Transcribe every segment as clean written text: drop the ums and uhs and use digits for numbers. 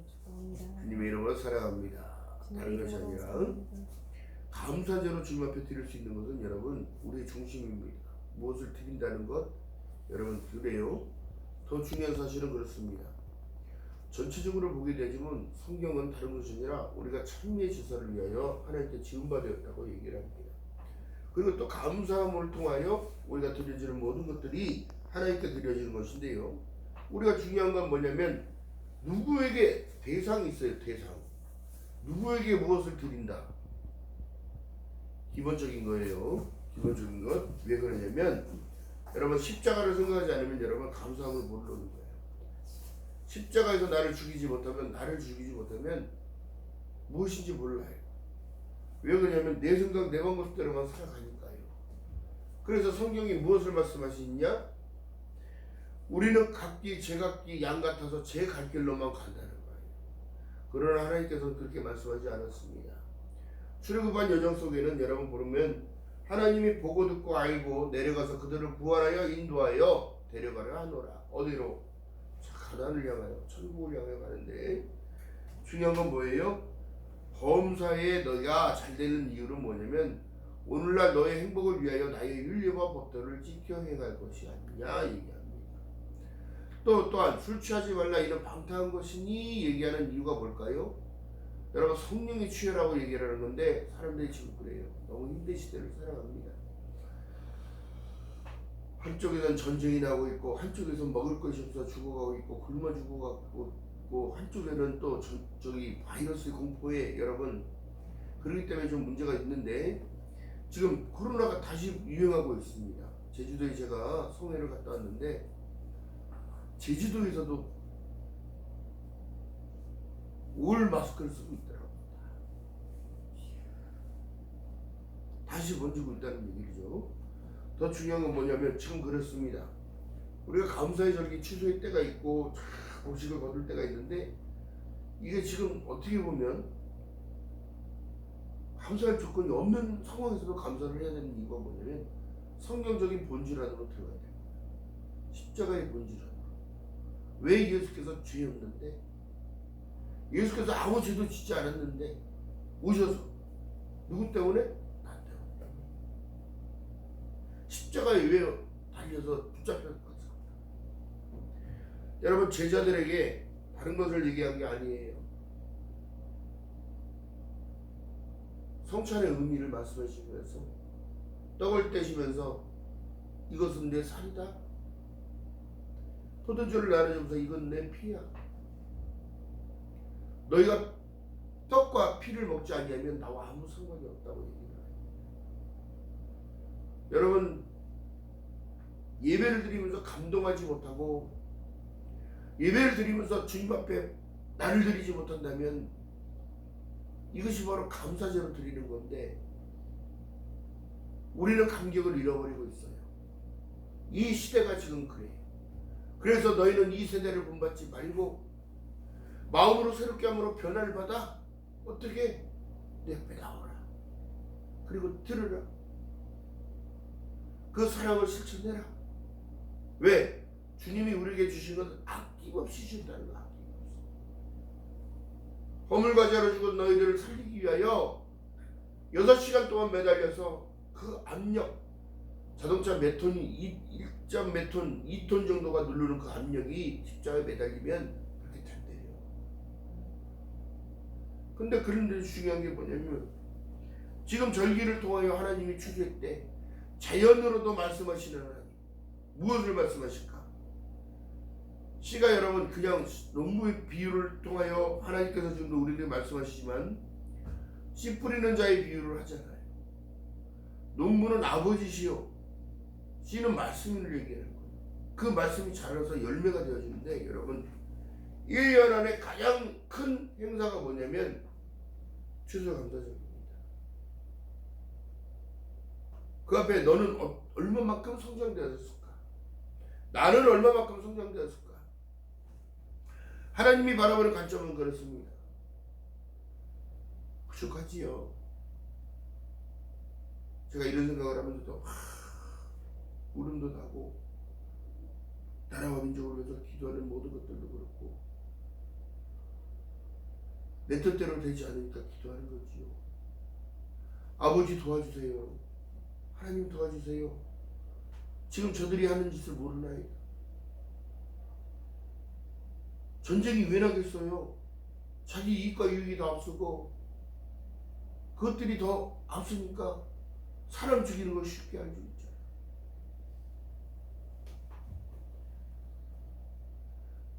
주님의 이름으로 사랑합니다. 다른 것이 아니라 감사제로 주님 앞에 드릴 수 있는 것은 여러분 우리의 중심입니다. 무엇을 드린다는 것 여러분 그래요. 더 중요한 사실은 그렇습니다. 전체적으로 보게 되지만 성경은 다른 것이 아니라 우리가 찬미의 제사를 위하여 하나님께 지음받았다고 얘기를 합니다. 그리고 또 감사함을 통하여 우리가 드려지는 모든 것들이 하나님께 드려지는 것인데요. 우리가 중요한 건 뭐냐면 누구에게 대상이 있어요. 대상. 누구에게 무엇을 드린다. 기본적인 거예요. 기본적인 것. 왜 그러냐면 여러분 십자가를 생각하지 않으면 여러분 감사함을 모르는 거예요. 십자가에서 나를 죽이지 못하면 무엇인지 몰라요. 왜 그러냐면 내 생각 내 방법대로만 살아가니까요. 그래서 성경이 무엇을 말씀하시느냐? 우리는 각기 제각기 양 같아서 제 갈 길로만 간다는 거예요. 그러나 하나님께서는 그렇게 말씀하지 않았습니다. 출애굽한 여정 속에는 여러분 보면 하나님이 보고 듣고 알고 내려가서 그들을 구하여 인도하여 데려가려 하노라. 어디로? 가나안을 향하여 천국을 향하여 가는데 중요한 건 뭐예요? 범사에 너희가 잘 되는 이유는 뭐냐면 오늘날 너의 행복을 위하여 나의 윤리와 법도를 지켜 행할 것이 아니냐 얘기합니다. 또한 술 취하지 말라 이런 방탕한 것이니 얘기하는 이유가 뭘까요? 여러분 성령이 취하라고 얘기를 하는 건데 사람들이 지금 그래요. 너무 힘든 시대를 살아갑니다. 한쪽에선 전쟁이 나고 있고 한쪽에선 먹을 것이 없어 죽어가고 있고 굶어 죽어가고 있고 한쪽에는 또 저기 바이러스 공포에 여러분 그렇기 때문에 좀 문제가 있는데 지금 코로나가 다시 유행하고 있습니다. 제주도에 제가 송해를 갔다 왔는데 제주도에서도 올 마스크를 쓰고 있더라고요. 다시 번지고 있다는 얘기죠. 더 중요한 건 뭐냐면 지금 그렇습니다. 우리가 감사의 절기 취소의 때가 있고 곡식을 거둘 때가 있는데 이게 지금 어떻게 보면 감사할 조건이 없는 상황에서도 감사를 해야 되는 이유가 뭐냐면 성경적인 본질 안으로 들어가야 돼요. 십자가의 본질 안으로. 왜 예수께서 죄 없는데 예수께서 아무 죄도 짓지 않았는데 오셔서 누구 때문에? 나 때문에. 십자가에 왜 달려서 붙잡혔을까? 여러분 제자들에게 다른 것을 얘기한 게 아니에요. 성찬의 의미를 말씀하시면서 떡을 떼시면서 이것은 내 살이다. 포도주를 나눠주면서 이건 내 피야. 너희가 떡과 피를 먹지 아니하면 나와 아무 상관이 없다고 얘기해요. 여러분 예배를 드리면서 감동하지 못하고 예배를 드리면서 주님 앞에 나를 드리지 못한다면 이것이 바로 감사제로 드리는 건데 우리는 감격을 잃어버리고 있어요. 이 시대가 지금 그래요. 그래서 너희는 이 세대를 본받지 말고 마음으로 새롭게 함으로 변화를 받아 어떻게? 내 앞에 나오라. 그리고 들으라. 그 사랑을 실천해라. 왜? 주님이 우리에게 주신 것은 아낌없이 주신다는 거. 아낌없이. 허물과자로 죽은 너희들을 살리기 위하여 6시간 동안 매달려서 그 압력 자동차 몇 톤이 1점 몇 톤, 2톤 정도가 누르는 그 압력이 십자가에 매달리면 그렇게 된대요. 근데 그런데 중요한 게 뭐냐면 지금 절기를 통하여 하나님이 추수했대. 자연으로도 말씀하시는 하나님. 무엇을 말씀하실까? 씨가 여러분 그냥 농부의 비유를 통하여 하나님께서 지금도 우리에게 말씀하시지만 씨 뿌리는 자의 비유를 하잖아요. 농부는 아버지시요. 씨는 말씀을 얘기하는 거예요. 그 말씀이 자라서 열매가 되어지는데 여러분 1년 안에 가장 큰 행사가 뭐냐면 추수감사절입니다. 그 앞에 너는 얼마만큼 성장되었을까? 나는 얼마만큼 성장되었을까? 하나님이 바라보는 관점은 그렇습니다. 부족하지요. 제가 이런 생각을 하면서도 울음도 나고 나라와 민족을 위해서 기도하는 모든 것들도 그렇고 내 뜻대로 되지 않으니까 기도하는 거지요. 아버지 도와주세요. 하나님 도와주세요. 지금 저들이 하는 짓을 모르나이다. 전쟁이 왜 나겠어요? 자기 이익과 유익이 더 앞서고 그것들이 더 앞서니까 사람 죽이는 걸 쉽게 알고 있잖아요.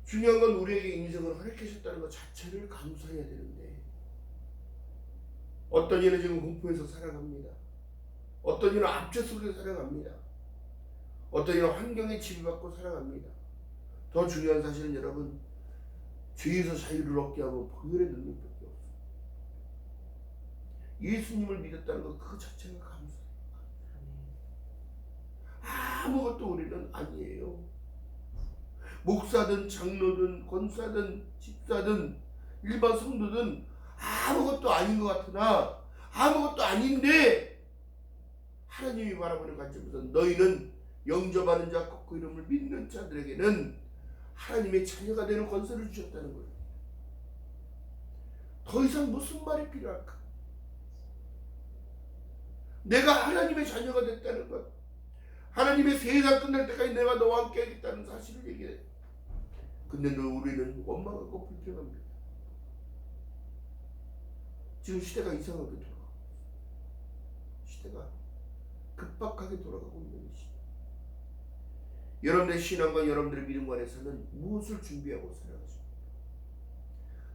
중요한 건 우리에게 인생을 허락하셨다는 것 자체를 감사해야 되는데 어떤 이는 지금 공포에서 살아갑니다. 어떤 이는 압제 속에 살아갑니다. 어떤 이는 환경에 지배받고 살아갑니다. 더 중요한 사실은 여러분, 죄에서 자유를 얻게 하고 보혈의 능력밖에 없어요. 예수님을 믿었다는 것 그 자체가 감사해요. 아무것도 우리는 아니에요. 목사든 장로든 권사든 집사든 일반 성도든 아무것도 아닌 것 같으나 아무것도 아닌데 하나님이 바라보는 관점에서 너희는 영접하는 자 꼭 그 이름을 믿는 자들에게는 하나님의 자녀가 되는 권세를 주셨다는 거예요. 더 이상 무슨 말이 필요할까? 내가 하나님의 자녀가 됐다는 것, 하나님의 세상 끝날 때까지 내가 너와 함께 하겠다는 사실을 얘기해. 근데 우리는 원망하고 불평합니다. 지금 시대가 이상하게 돌아가고 있어요. 시대가 급박하게 돌아가고 있는 시대. 여러분들의 신앙과 여러분들의 믿음 안에서는 무엇을 준비하고 살아가십니까?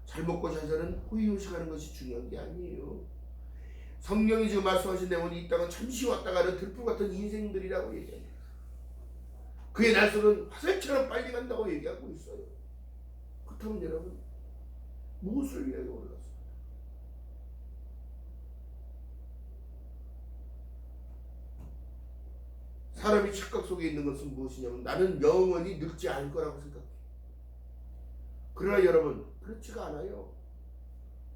잘 먹고 잘 사는 호의호식하는 것이 중요한 게 아니에요. 성경이 지금 말씀하신 내용은 이 땅은 잠시 왔다 가는 들풀 같은 인생들이라고 얘기합니다. 그의 날속은 화살처럼 빨리 간다고 얘기하고 있어요. 그렇다면 여러분, 무엇을 위하여 올랐습니까? 사람이 착각 속에 있는 것은 무엇이냐면 나는 영원히 늙지 않을 거라고 생각해요. 그러나 여러분, 그렇지가 않아요.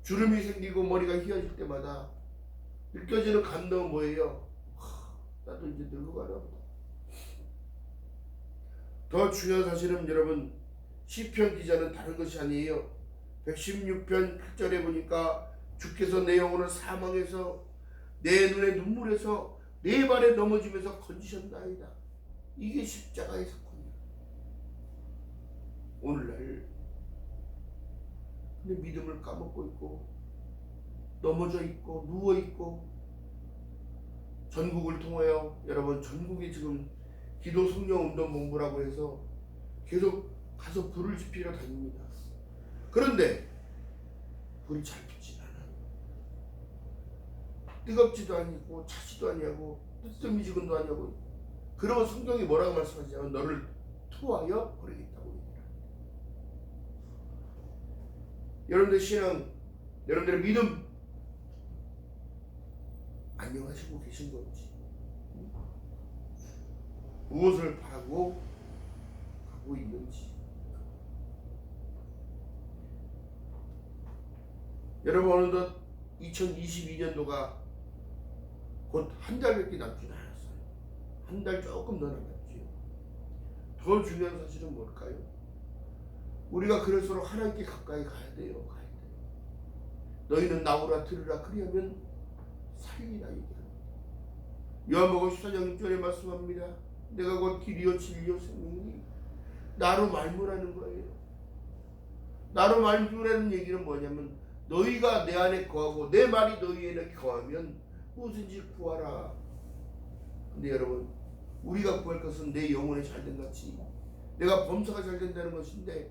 주름이 생기고 머리가 휘어질 때마다 느껴지는 감동은 뭐예요? 나도 이제 늙어가나 보다. 더 중요한 사실은 여러분, 시편 기자는 다른 것이 아니에요. 116편 8절에 보니까 주께서 내 영혼을 사망해서 내 눈에 눈물에서 내 발에 넘어지면서 건지셨나이다. 이게 십자가의 사건이에요. 오늘날 근데 믿음을 까먹고 있고 넘어져 있고 누워 있고 전국을 통하여 여러분 전국이 지금 기도 성령 운동 본부라고 해서 계속 가서 불을 지피러 다닙니다. 그런데 불이 잘 붙진 않아요. 뜨겁지도 아니고 차지도 아니하고 뜨뜻미지근도 아니하고. 그러면 성경이 뭐라고 말씀하시냐면 너를 토하여 버리겠다고 얘기해요. 여러분들의 신앙, 여러분들의 믿음 안녕하시고 계신 건지, 무엇을 바라고 가고 있는지. 여러분, 어느덧 2022년도가 곧 한 달밖에 남지 않았어요. 한 달 조금 더 남았지요. 더 중요한 사실은 뭘까요? 우리가 그럴수록 하나님께 가까이 가야 돼요. 가야 돼요. 너희는 나오라 들으라 그리하면 살리라 얘기합니다. 요한복음 14장 6절에 말씀합니다. 내가 곧 길이요 진리요 생명이니 나로 말문하는 거예요. 나로 말문하는 얘기는 뭐냐면 너희가 내 안에 거하고 내 말이 너희에게 거하면 무엇인지 구하라. 근데 여러분, 우리가 구할 것은 내 영혼이 잘된 같이 내가 범사가 잘 된다는 것인데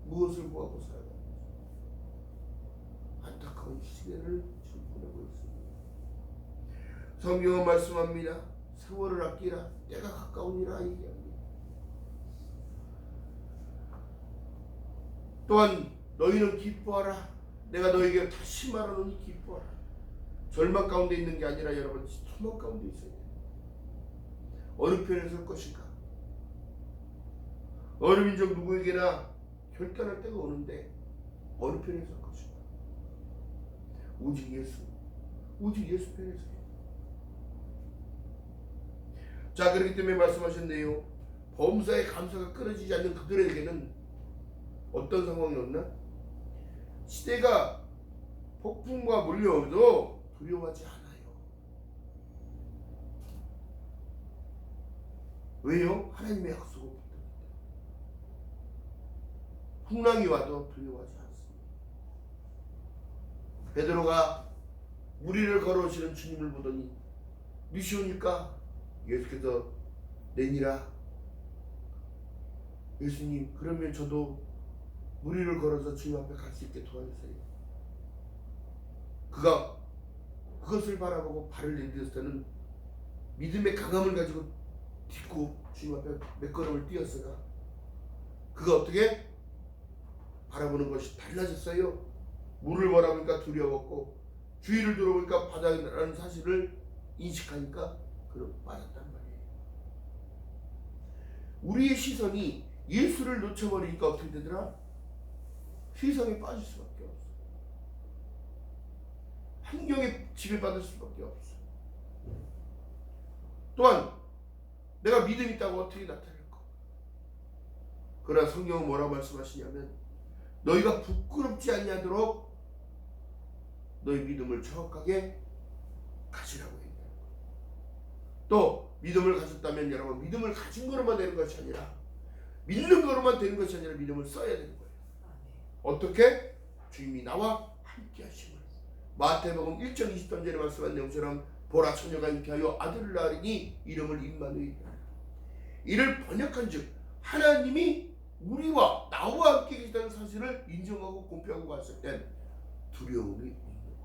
무엇을 구하고 살아가는지 안타까운 시대를 지금 보내고 있습니다. 성경은 말씀합니다. 세월을 아끼라 때가 가까우니라 얘기합니다. 또한 너희는 기뻐하라. 내가 너에게 다시 말하노니 기뻐하라. 절망 가운데 있는 게 아니라 여러분 소망 가운데 있어야 돼요. 어느 편에 설 것인가? 어느 민족 누구에게나 결단할 때가 오는데 어느 편에 설 것인가? 오직 예수 편에 서요. 자, 그렇기 때문에 말씀하셨네요. 범사의 감사가 끊어지지 않는 그들에게는 어떤 상황이었나? 시대가 폭풍과 몰려오도 두려워하지 않아요. 왜요? 하나님의 약속을 붙듭니다. 풍랑이 와도 두려워하지 않습니다. 베드로가 무리를 걸어오시는 주님을 보더니 누시오니까 예수께서 내니라. 예수님, 그러면 저도 무리를 걸어서 주님 앞에 갈 수 있게 도와주세요. 그가 그것을 바라보고 발을 내디딜 때는 믿음의 강함을 가지고 딛고 주님 앞에 몇 걸음을 뛰었으나 그가 어떻게 바라보는 것이 달라졌어요. 물을 바라보니까 두려웠고 주위를 돌아보니까 바다라는 사실을 인식하니까 그럼 빠졌단 말이에요. 우리의 시선이 예수를 놓쳐버리니까 어떻게 되더라? 시선이 빠질 수밖에 없어. 환경에 지배받을 수밖에 없어. 또한 내가 믿음이 있다고 어떻게 나타낼까? 그러나 성경은 뭐라고 말씀하시냐면 너희가 부끄럽지 아니하도록 너희 믿음을 정확하게 가지라고 얘기해요. 또 믿음을 가졌다면 여러분 믿음을 가진 거로만 되는 것이 아니라 믿는 거로만 되는 것이 아니라 믿음을 써야 되는 거예요. 어떻게? 주님이 나와 함께 하심을. 마태복음 1장 23절에 말씀한 내용처럼 보라 처녀가 잉태하여 아들을 낳으리니 이름을 임마누엘이라. 이를 번역한즉 하나님이 우리와 나와 함께 계시다는 사실을 인정하고 공표하고 갔을 땐 두려움이 없는 거예요.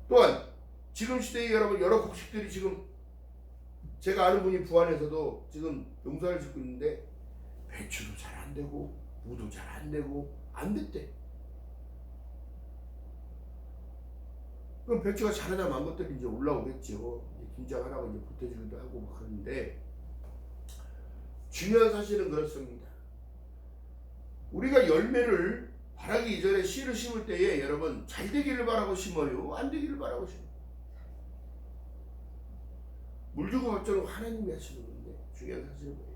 또한 지금 시대에 여러분 여러 곡식들이 지금 제가 아는 분이 부안에서도 지금 농사를 짓고 있는데 배추도 잘 안 되고 무도 잘 안 되고 안 됐대. 그럼 배추가 자라다 만 것들이 이제 올라오겠죠. 김장하라고 이제 보태주기도 하고 막 그러는데 중요한 사실은 그렇습니다. 우리가 열매를 바라기 이전에 씨를 심을 때에 여러분 잘 되기를 바라고 심어요? 안 되기를 바라고 심어요? 물 주고 밥주는 하나님이 하시는 건데 중요한 사실은 뭐예요?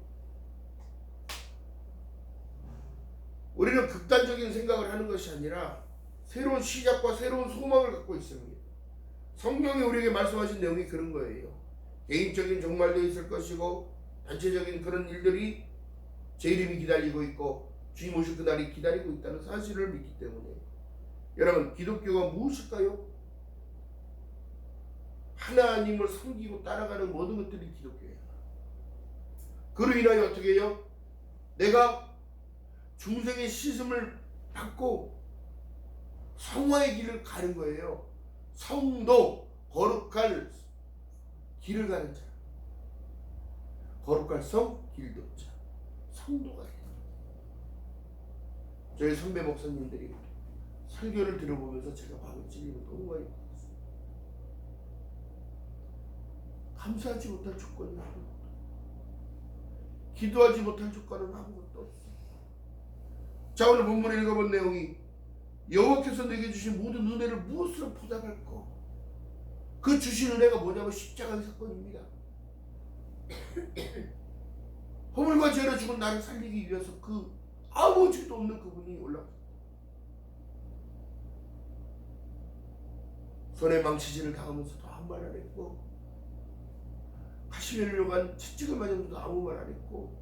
우리는 극단적인 생각을 하는 것이 아니라 새로운 시작과 새로운 소망을 갖고 있습니다. 성경이 우리에게 말씀하신 내용이 그런 거예요. 개인적인 종말도 있을 것이고 단체적인 그런 일들이 제 이름이 기다리고 있고 주님 오실 그날이 기다리고 있다는 사실을 믿기 때문에 여러분 기독교가 무엇일까요? 하나님을 섬기고 따라가는 모든 것들이 기독교예요. 그로 인하여 어떻게 해요? 내가 중생의 씻음을 받고 성화의 길을 가는 거예요. 성도, 거룩할 길을 가는 자. 거룩할 성, 길도자. 성도가 돼요. 저희 선배 목사님들이 설교를 들어보면서 제가 마음에 찔리는 너무 많이 받았어요. 감사하지 못할 조건이 아무것도 없어요. 기도하지 못할 조건은 아무것도 없어요. 자, 오늘 본문에 읽어본 내용이 여호와께서 내게 주신 모든 은혜를 무엇으로 보답할까? 그 주신 은혜가 뭐냐면 십자가의 사건입니다. 허물과 죄로 죽은 나를 살리기 위해서 그 아무 죄도 없는 그분이 올라왔어요. 손에 망치질을 당하면서도 아무 말 안 했고 가시면을 요간 채찍을 맞으면서도 아무 말 안 했고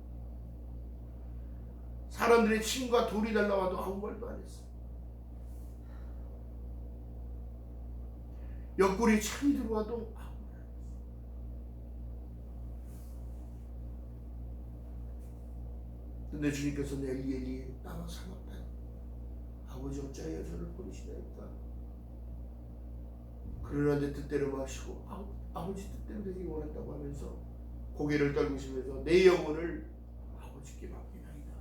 사람들의 침과 돌이 날라와도 아무 말도 안 했어요. 옆구리에 창이 들어와도 아무 말 안 했어요. 근데 주님께서 엘리 엘리 나와 삼았다. 아버지 어찌하여 저를 버리시나이까. 그러나 내 뜻대로 마시고 아버지 뜻대로 되기 원한다고 하면서 고개를 떨구시면서 내 영혼을 아버지께 맡기나이다.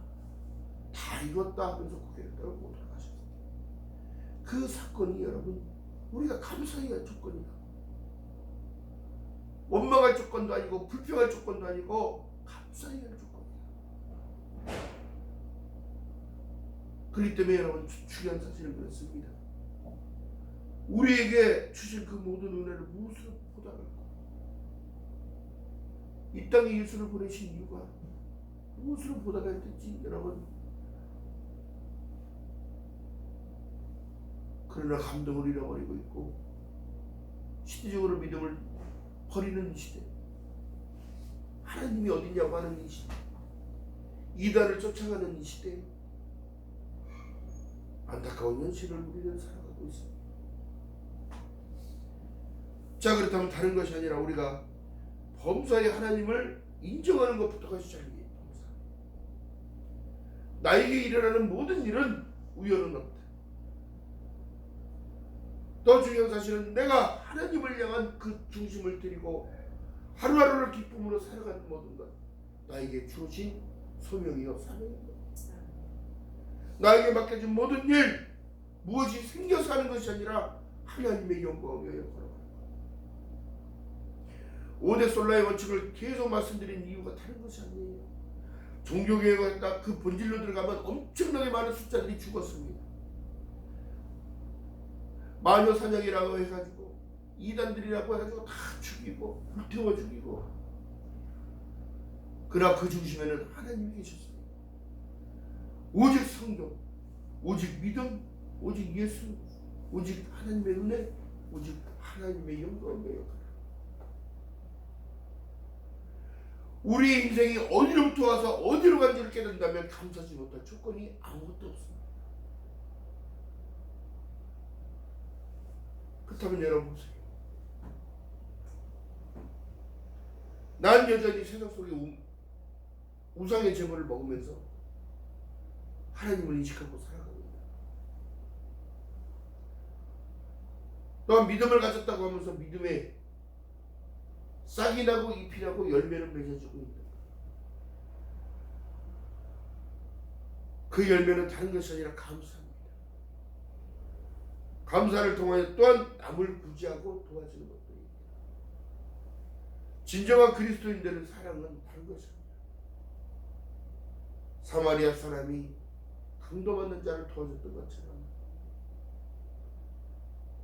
다 이뤘다 하면서 고개를 떨고 돌아가셨습니다. 그 사건이 여러분 우리가 감사해야 할 조건이다. 원망할 조건도 아니고 불평할 조건도 아니고 감사해야 할 조건이다. 그렇기 때문에 여러분 중요한 사실은 그렇습니다. 우리에게 주신 그 모든 은혜를 무엇으로 보답할까? 이 땅에 예수를 보내신 이유가 무엇으로 보답할 텐지 여러분 그러나 감동을 잃어버리고 있고 시대적으로 믿음을 버리는 시대, 하나님이 어디냐고 하는 이 시대, 이단을 쫓아가는 이 시대, 안타까운 현실을 우리는 살아가고 있습니다. 자, 그렇다면 다른 것이 아니라 우리가 범사의 하나님을 인정하는 것부터가 시작이에요. 범사. 나에게 일어나는 모든 일은 우연은 없다. 더 중요한 사실은 내가 하나님을 향한 그 중심을 들이고 하루하루를 기쁨으로 살아가는 모든 것, 나에게 주어진 소명이요 사명입니다. 나에게 맡겨진 모든 일, 무엇이 생겨서 하는 것이 아니라 하나님의 영광을 위하여 걸어가는 것. 5대 솔라의 원칙을 계속 말씀드린 이유가 다른 것이 아니에요. 종교개혁을 딱 그 본질로 들어가면 엄청나게 많은 숫자들이 죽었습니다. 마녀 사냥이라고 해가지고 이단들이라고 해가지고 다 죽이고 불태워 죽이고, 그러나 그 중심에는 하나님이 계셨습니다. 오직 성경, 오직 믿음, 오직 예수, 오직 하나님의 은혜, 오직 하나님의 영광을 역할. 우리의 인생이 어디로부터 와서 어디로 간지를 깨닫는다면 감사하지 못할 조건이 아무것도 없습니다. 그렇다면 여러분 보세요. 난 여전히 세상 속에 우상의 제물을 먹으면서 하나님을 인식하고 살아가고 있다. 또한 믿음을 가졌다고 하면서 믿음에 싹이 나고 잎이 나고 열매는 맺어지고 있다. 그 열매는 다른 것이 아니라 감사입니다. 감사를 통하여 또한 남을 구제하고 도와주는 것들입니다. 진정한 그리스도인들의 사랑은 다른 것입니다. 사마리아 사람이 강도받는 자를 도와줬던 것처럼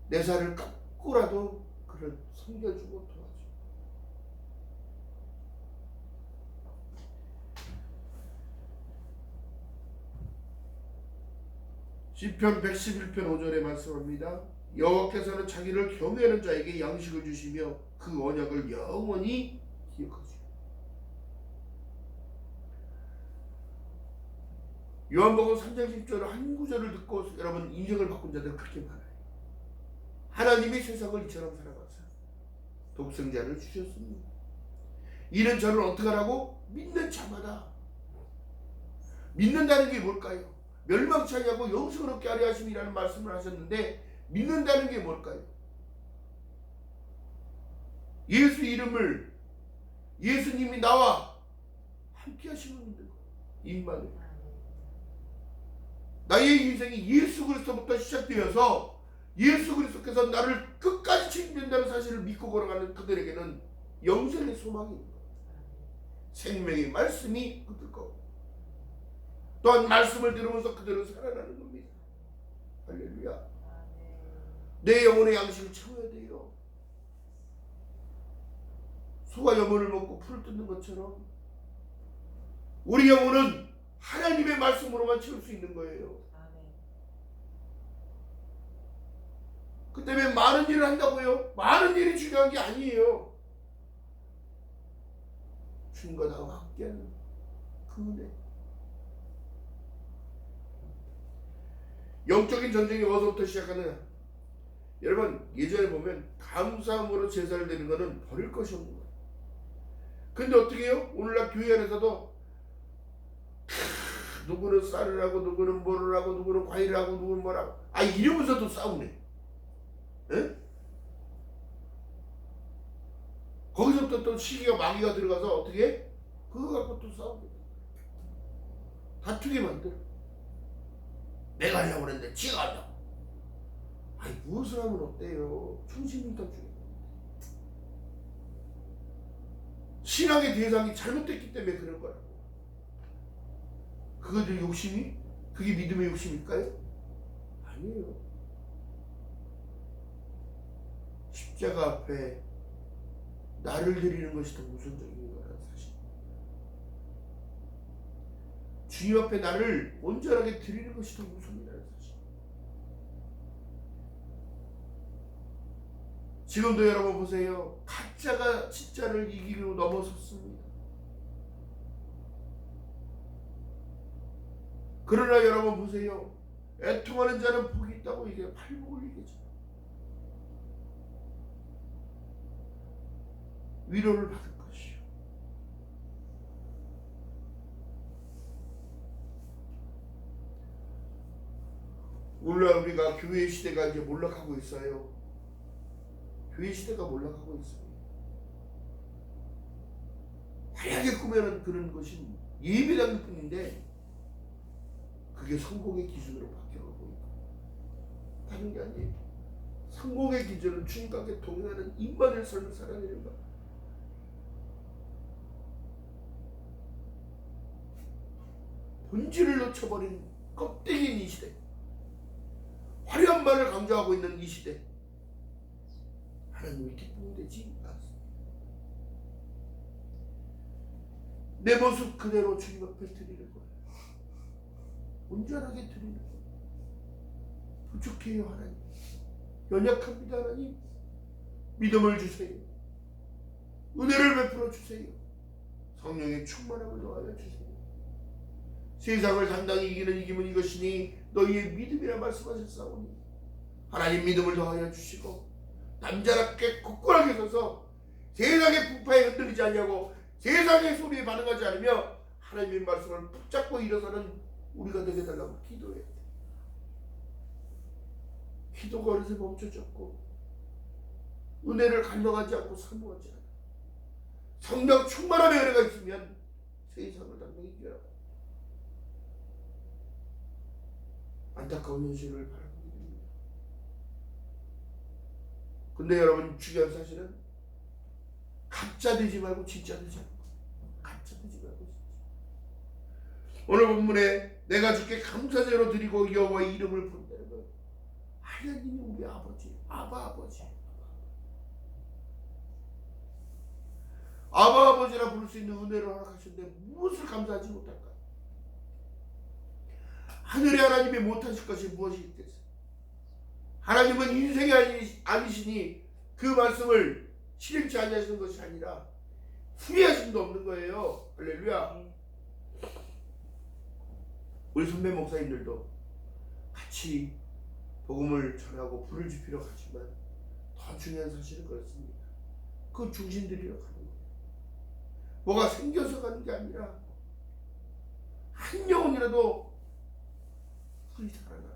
내 살을 깎고라도 그를 섬겨주고 도와주고. 시편 111편 5절에 말씀합니다. 여호와께서는 자기를 경외하는 자에게 양식을 주시며 그 언약을 영원히 기억하시오. 요한복음 3장 10절 한 구절을 듣고 여러분 인생을 바꾼 자들 그렇게 많아요. 하나님이 세상을 이처럼 살아가서 독생자를 주셨습니다. 이는 저를 어떻게 하라고? 믿는 자마다. 믿는다는 게 뭘까요? 멸망치 아니하고 영생을 얻게 하려 하심이라는 말씀을 하셨는데, 믿는다는 게 뭘까요? 예수 이름을, 예수님이 나와 함께 하시면 믿는 거예요. 임마누엘. 나의 인생이 예수 그리스도부터 시작되어서 예수 그리스도께서 나를 끝까지 책임진다는 사실을 믿고 걸어가는 그들에게는 영생의 소망이 있는 거예요. 생명의 말씀이 붙을 거고, 또한 말씀을 들으면서 그들은 살아나는 겁니다. 할렐루야. 내 영혼의 양식을 채워야 돼요. 소가 여물을 먹고 풀을 뜯는 것처럼 우리 영혼은 하나님의 말씀으로만 채울 수 있는 거예요. 그 때문에 많은 일을 한다고요? 많은 일이 중요한 게 아니에요. 주님과 나와 함께하는 그 은혜. 영적인 전쟁이 어디서부터 시작하느냐? 여러분, 예전에 보면 감사함으로 제사를 드리는 것은 버릴 것이 없는 거예요. 근데 어떻게 해요? 오늘날 교회 안에서도 누구는 쌀을 하고 누구는 뭐를 하고 누구는 과일을 하고 누구는 뭐라고, 이러면서도 싸우네. 에? 거기서부터 또 시기가 마귀가 들어가서 어떻게 해? 그거 갖고 또 싸우게 돼. 다투게 만들어. 내가 하려고 그랬는데 지가 하려고. 무엇을 하면 어때요? 충신민당 중에 신앙의 대상이 잘못됐기 때문에 그런 거라고. 그것들 욕심이? 그게 믿음의 욕심일까요? 아니에요. 십자가 앞에 나를 드리는 것이 더 우선적인 거라는 사실. 주님 앞에 나를 온전하게 드리는 것이 더 우선이라는 사실. 지금도 여러분 보세요. 가짜가 진짜를 이기고 넘어섰습니다. 그러나 여러분 보세요. 애통하는 자는 복이 있다고 이게 팔복을 얘기하죠. 위로를 받을 것이요. 물론 우리가 교회 시대가 이제 몰락하고 있어요. 교회 시대가 몰락하고 있습니다. 화려하게 꾸며는 그런 것이 예배당일 뿐인데 그게 성공의 기준으로 바뀌어가고 있고 다른 게 아니에요. 성공의 기준은 주님과 함께 동행하는 인간의 삶을 살아내는 것. 본질을 놓쳐버린 껍데기인 이 시대, 화려한 말을 강조하고 있는 이 시대, 하나님이 기쁨되지 않습니다. 내 모습 그대로 주님 앞에 드리는 거예요. 온전하게 드리는 거예요. 부족해요 하나님. 연약합니다 하나님. 믿음을 주세요. 은혜를 베풀어 주세요. 성령의 충만함을 더하여 주세요. 세상을 당당히 이기는 이김은 이것이니 너희의 믿음이라 말씀하셨사오니 하나님 믿음을 더하여 주시고 남자답게 굳건하게 서서 세상의 풍파에 흔들리지 않냐고 세상의 소리에 반응하지 않으며 하나님의 말씀을 붙잡고 일어서는 우리가 되게 달라고 기도해야 돼. 기도가 어느새 멈춰졌고 은혜를 갈망하지 않고 사모하지 않아. 성령 충만함의 은혜가 있으면 세상을 당당히 이겨라. 안타까운 현실을 바라보게 됩니다. 근데 여러분 중요한 사실은 가짜 되지 말고 진짜 되지 말고 가짜 되지 말고 진짜. 오늘 본문에 내가 주께 감사제로 드리고 여호와의 이름을 부른다는 것. 하나님이 우리 아버지, 아버지. 아버지라 부를 수 있는 은혜를 허락하셨는데 무엇을 감사하지 못할까? 하늘의 하나님이 못하실 것이 무엇이 있겠어요? 하나님은 인생이 아니시니 그 말씀을 실행치 아니하시는 것이 아니라 후회하심도 없는 거예요. 할렐루야. 우리 선배 목사님들도 같이 복음을 전하고 불을 지피러 가지만 더 중요한 사실은 그렇습니다. 그 중심들이러 가는 거예요. 뭐가 생겨서 가는 게 아니라 한 영혼이라도 불이 살아나.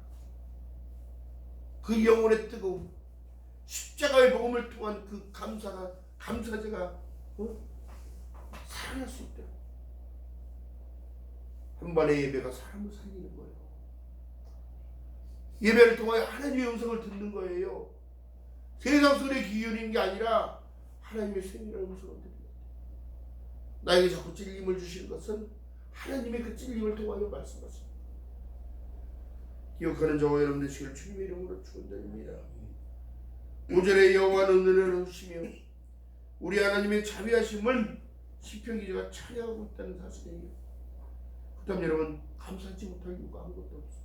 그 영혼의 뜨거움, 십자가의 복음을 통한 그 감사제가 살아날 수 있다. 한 번의 예배가 사람을 살리는 거예요. 예배를 통하여 하나님의 음성을 듣는 거예요. 세상 소리에 귀 기울이는 게 아니라 하나님의 생명의 음성을 듣는 거예요. 나에게 자꾸 찔림을 주시는 것은 하나님의 그 찔림을 통하여 말씀하십니다. 기억하는 저와 여러분 되시기를 주님의 이름으로 축원드립니다. 5절에 여호와는 은혜를 주시며 우리 하나님의 자비하심을 시편 기자가 찬양하고 있다는 사실이에요. 그다음 여러분 감사하지 못할 이유가 아무것도 없어요.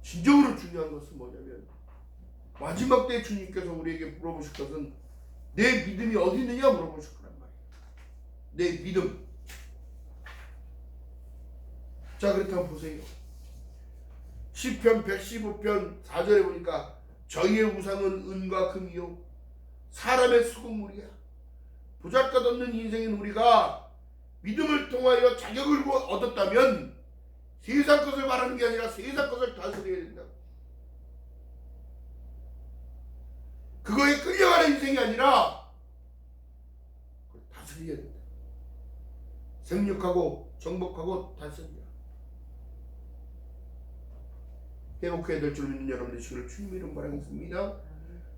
진정으로 중요한 것은 뭐냐면 마지막 때 주님께서 우리에게 물어보실 것은 내 믿음이 어디 있느냐 물어보실 거란 말이에요. 내 믿음. 자 그렇다면 보세요. 시편 115편 4절에 보니까 저희의 우상은 은과 금이요 사람의 수금물이야. 보잘것없는 인생인 우리가 믿음을 통하여 자격을 얻었다면 세상 것을 말하는 게 아니라 세상 것을 다스려야 된다. 그거에 끌려가는 인생이 아니라 그걸 다스려야 된다. 생육하고 정복하고 다스려야. 회복해야 될 줄 믿는 여러분 되시기를 주님 이름 바라겠습니다.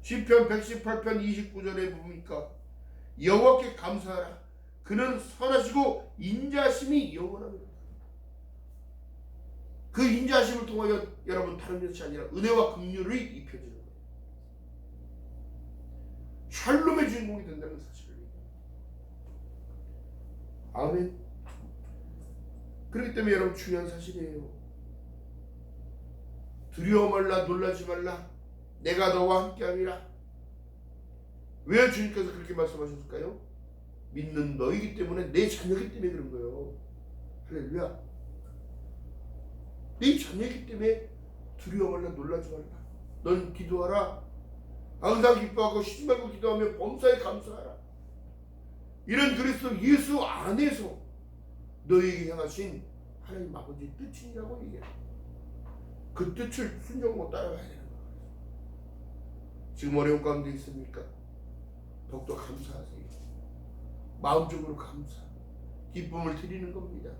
시편 118편 29절에 보니까 여호와께 감사하라. 그는 선하시고 인자하심이 영원합니다. 그 인자하심을 통하여 여러분 다른 것이 아니라 은혜와 긍휼이 입혀지는 거예요. 샬롬의 주인공이 된다는 사실을 얘기합니다. 아멘. 그렇기 때문에 여러분 중요한 사실이에요. 두려워 말라 놀라지 말라. 내가 너와 함께하리라. 왜 주님께서 그렇게 말씀하셨을까요? 믿는 너이기 때문에, 내 자녀이기 때문에 그런 거예요. 할렐루야. 네 자녀이기 때문에 두려워 말라, 놀라지 말라. 넌 기도하라. 항상 기뻐하고 쉬지 말고 기도하며 범사에 감사하라. 이런 그리스도 예수 안에서 너에게 향하신 하나님 아버지의 뜻이냐고 얘기해요. 그 뜻을 순종하고 따라가야 되는 거예요. 지금 어려운 가운데 있습니까? 더욱더 감사하세요. 마음적으로 감사, 기쁨을 드리는 겁니다.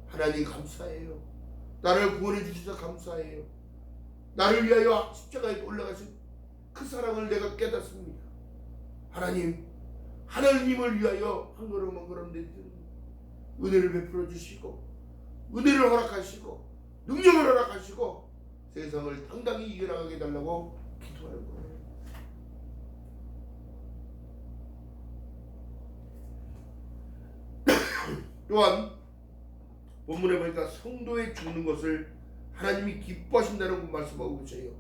하나님 감사해요. 나를 구원해 주셔서 감사해요. 나를 위하여 십자가에 올라가신 그 사랑을 내가 깨닫습니다. 하나님을 위하여 한 걸음 한 걸음 내딛는 은혜를 베풀어 주시고, 은혜를 허락하시고, 능력을 허락하시고, 세상을 당당히 이겨나가게 해달라고 기도하는 거예요. 또한 본문에 보니까 성도의 죽는 것을 하나님이 기뻐하신다는 말씀하고 계세요.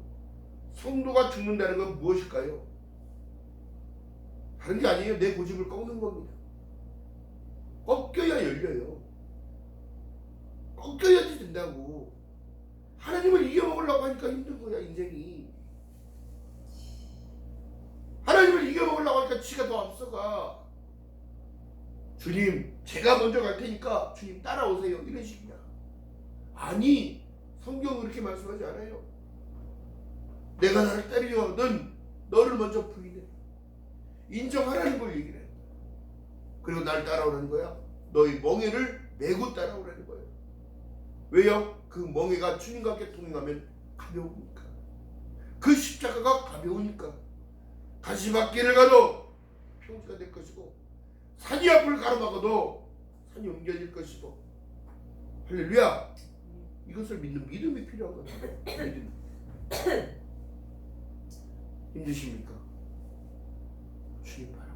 성도가 죽는다는 건 무엇일까요? 다른 게 아니에요. 내 고집을 꺾는 겁니다. 꺾여야 열려요. 꺾여야지 된다고. 하나님을 이겨먹으려고 하니까 힘든 거야, 인생이. 하나님을 이겨먹으려고 하니까 지가 더 앞서가. 주님, 제가 먼저 갈 테니까 주님 따라오세요, 이런 식이야. 아니, 성경은 그렇게 말씀하지 않아요. 내가 나를 따르려, 넌 너를 먼저 부인해. 인정하라는 걸 얘기를 해. 그리고 날 따라오라는 거야. 너희 멍에를 메고 따라오라는 거예요. 왜요? 그 멍에가 주님과 함께 동행하면 가벼우니까. 그 십자가가 가벼우니까. 가시밭길을 가도 평지가 될 것이고, 산이 앞을 가로막아도 산이 옮겨질 것이고. 할렐루야. 이것을 믿는 믿음이 필요한 거예요. 믿음. 힘드십니까? 주님 바라보세요.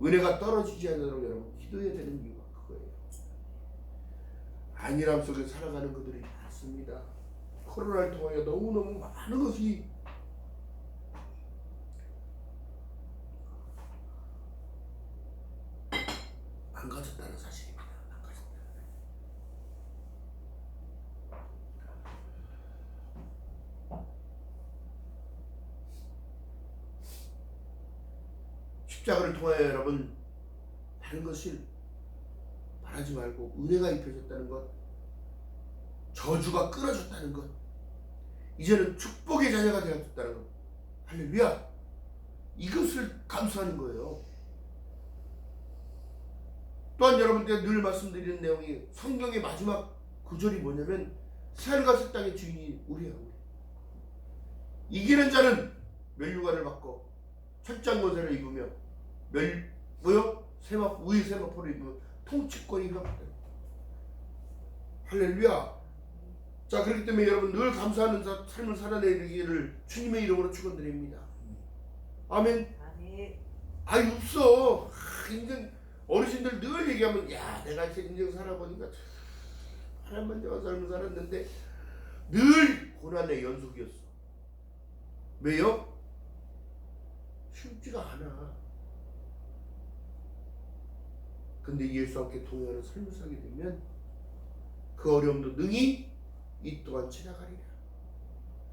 은혜가 떨어지지 않도록 여러분 기도해야 되는 이유가 그거예요. 안일함 속에 살아가는 그들이 많습니다. 코로나를 통하여 너무너무 많은 것이 망가졌다는 사실입니다. 망가졌다. 십자가를 통하여 여러분 다른 것을 바라지 말고 은혜가 입혀졌다는 것, 저주가 끊어졌다는 것, 이제는 축복의 자녀가 되었다는 것. 할렐루야. 이것을 감수하는 거예요. 또한 여러분께 늘 말씀드리는 내용이 성경의 마지막 구절이 뭐냐면 새하늘과 새 땅의 주인이 우리야. 이기는 자는 멸류관을 받고 철장모자를 입으며 우의 세마포를 입으며 통치권이 회복된다. 할렐루야. 자, 그렇기 때문에 여러분 늘 감사하는 삶을 살아내기를 주님의 이름으로 축원드립니다. 아멘. 아니 없어. 인생 어르신들 늘 얘기하면, 야, 내가 이제 인생 살아보니까 하나님만 대한 삶을 살았는데 늘 고난의 연속이었어. 왜요? 쉽지가 않아. 근데 예수와 함께 동행하는 삶을 살게 되면 그 어려움도 능히 이 또한 지나가리라.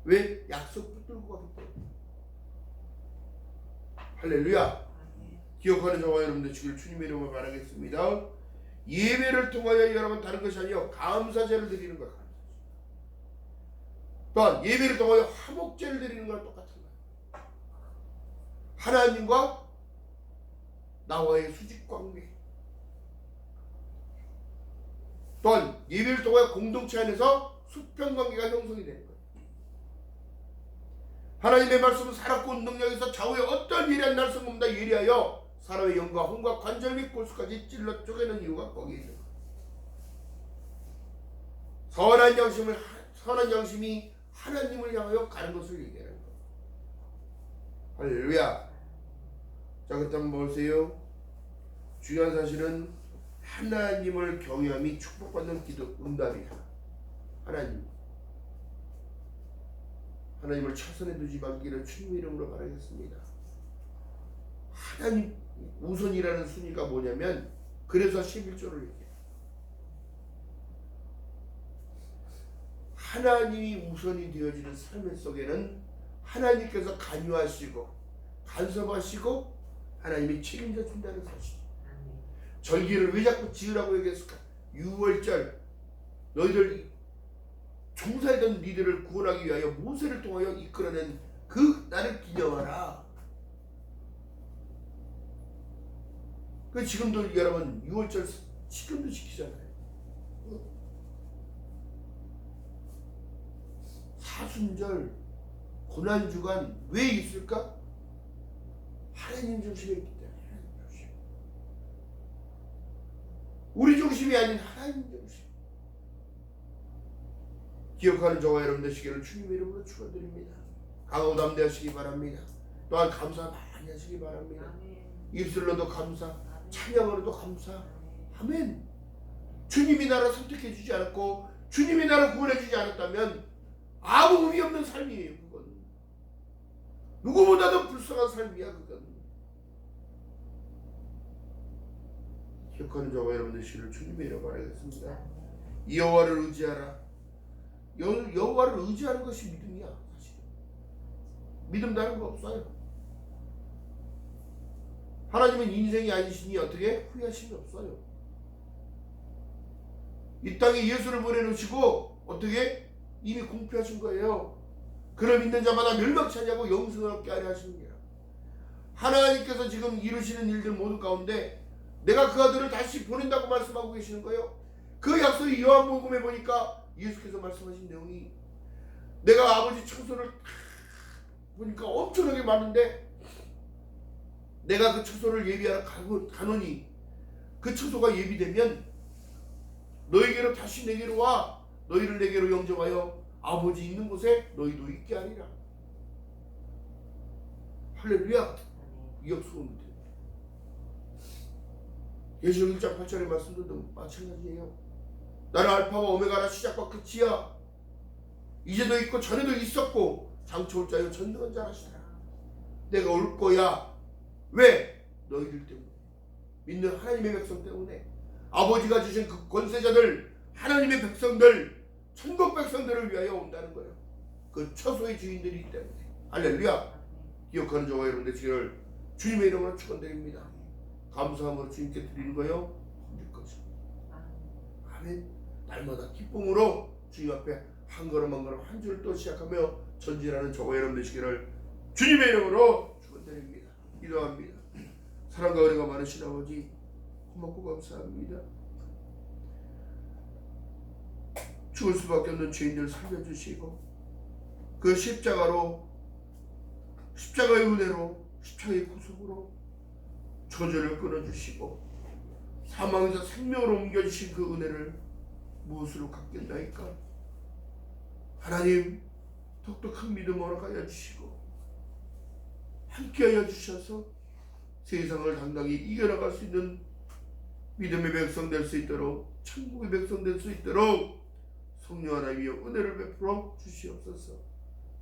왜? 약속 붙들고 가기 때문에. 할렐루야. 기억하는 저와 여러분들 되시길 주님의 이름으로 바라겠습니다. 예배를 통하여 여러분 다른 것이 아니요 감사제를 드리는 거야. 감사제. 또한 예배를 통하여 화목제를 드리는 거랑 똑같은 거야. 하나님과 나와의 수직관계. 또한 예배를 통하여 공동체 안에서 수평관계가 형성이 되는 거예요. 하나님의 말씀은 살았고 능력에서 좌우에 어떤 예리한 날성금보다 예리하여 사람의 영과 혼과 관절 및 골수까지 찔러 쪼개는 이유가 거기에 있는 거예요. 선한 양심이 하나님을 향하여 가는 것을 얘기하는 거예요. 할렐루야. 자, 그렇다면 보세요. 중요한 사실은 하나님을 경외함이 축복받는 기도 응답이야. 하나님. 하나님을 최선에 두지 말기를 주님의 이름으로 바라겠습니다. 하나님 우선이라는 순위가 뭐냐면, 그래서 11조를 얘기해요. 하나님이 우선이 되어지는 삶 속에는 하나님께서 관여하시고 간섭하시고 하나님이 책임져 준다는 사실. 절기를 왜 자꾸 지으라고 얘기했을까? 6월절 너희들 종살던 니들을 구원하기 위하여 모세를 통하여 이끌어낸 그 날을 기념하라. 그 지금도 여러분 6월절 지금도 지키잖아요. 사순절 고난주간 왜 있을까? 하나님 중심에 있기 때문에. 하나님 중심. 우리 중심이 아닌 하나님 중심. 기억하는 저와 여러분 되시기를 주님의 이름으로 축원드립니다. 강하고 담대하시기 바랍니다. 또한 감사 많이 하시기 바랍니다. 입술로도 감사, 찬양으로도 감사. 아멘. 주님이 나를 선택해 주지 않았고 주님이 나를 구원해 주지 않았다면 아무 의미 없는 삶이에요. 그건 누구보다도 불쌍한 삶이야. 그건. 기억하는 저와 여러분 되시기를 주님의 이름으로 바라겠습니다. 여호와를 의지하라. 여호와를 의지하는 것이 믿음이야. 사실 믿음 다른 거 없어요. 하나님은 인생이 아니시니 어떻게 후회하심이 없어요. 이 땅에 예수를 보내놓으시고 어떻게 이미 공표하신 거예요. 그를 믿는 자마다 멸망치 아니하고 영생을 얻게 하려 하시는 거예요. 하나님께서 지금 이루시는 일들 모두 가운데 내가 그 아들을 다시 보낸다고 말씀하고 계시는 거예요. 그 약속이 요한복음에 보니까 예수께서 말씀하신 내용이, 내가 아버지 처소를 보니까 엄청나게 많은데 내가 그 처소를 예비하러 가노니 그 처소가 예비되면 너희에게로 다시 내게로 와 너희를 내게로 영접하여 아버지 있는 곳에 너희도 있게 하리라. 할렐루야. 이 약속은 예수님 1장 8절의 말씀도 마찬가지예요. 나는 알파와 오메가라, 시작과 끝이야. 이제도 있고 전에도 있었고 장차 올 자여 전능한 자라시라. 내가 올 거야. 왜? 너희들 때문에. 믿는 하나님의 백성 때문에. 아버지가 주신 그 권세자들, 하나님의 백성들, 천국 백성들을 위하여 온다는 거예요. 그 처소의 주인들이기 때문에. 할렐루야. 기억하는 저와 여러분 되시기를 주님의 이름으로 축원드립니다. 감사함으로 주님께 드리는 거요 드릴 것입니다. 아멘. 날마다 기쁨으로 주님 앞에 한 걸음 한 걸음 한 줄을 또 시작하며 전진하는 저와 여러분 되시기를 주님의 이름으로 축원드립니다. 기도합니다. 사랑과 은혜가 많으신 아버지 고맙고 감사합니다. 죽을 수밖에 없는 죄인들을 살려주시고 그 십자가의 은혜로, 십자가의 구속으로 저주를 끊어주시고 사망에서 생명으로 옮겨주신 그 은혜를 무엇으로 갚겠나이까? 하나님 독특한 믿음 허락하여 주시고 함께하여 주셔서 세상을 당당히 이겨나갈 수 있는 믿음의 백성 될 수 있도록, 천국의 백성 될 수 있도록 성령 하나님이여 은혜를 베풀어 주시옵소서.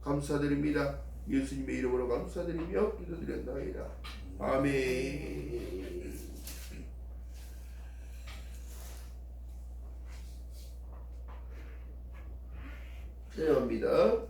감사드립니다. 예수님의 이름으로 감사드리며 기도드렸나이다. 아멘. 감사합니다.